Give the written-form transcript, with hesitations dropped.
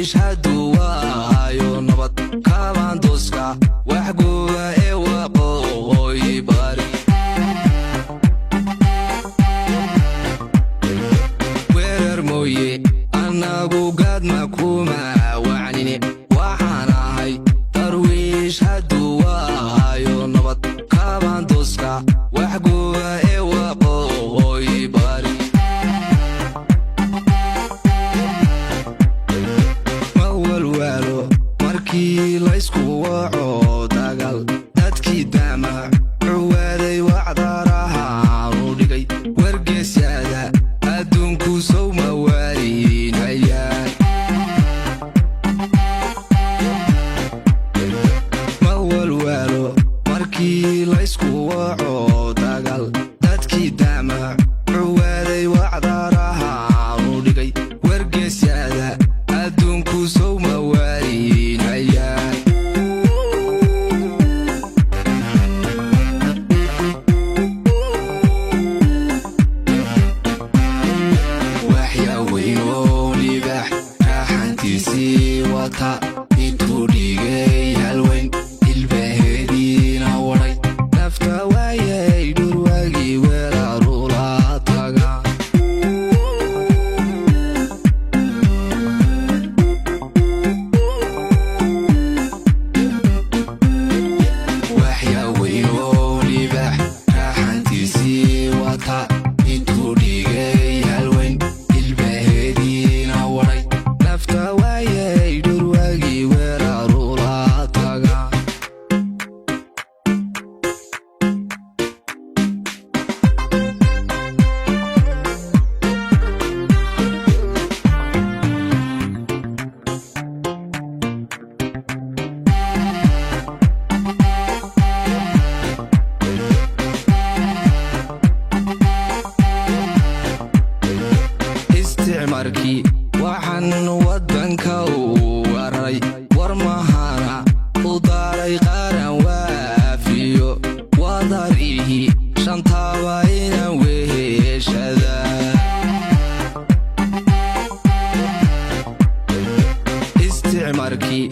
darwiish hadduu waayo nabad kabandoska waxguba ee waqooyi bari weerar mooye annagu gaadma kuma wacnine waxaan ahay darwiish hadduu waayo nabad kabandoska waxguba ee waqooyi bari markii laysku waco dagaal dadkii daama cuwaaday wacdaraha u dhigay wargeysyada adduunku sow ma waarinayaan ma walwaalo markii laysku waco dagaal dadkii daama cuwaaday wacdaraha u dhigay wargeysyada adduunku sow ma waarinayaan waxyaaweynoo libaax raaxantiisii wata intuu dhigay halweyn ilbaheediina wadhay nafta waayay dhurwaagii weerarula taga waxyaaweynoo libaax raaxantiisii wata intuu dhigay halweyn ilbaheediina wadhay nafta waayay dhurwaagii weerarula taga isticmarkii waxaan waddanka u waray war mahana u daaray qaran waafiyo wadarihi shantaba inaan weheshada isticmarkii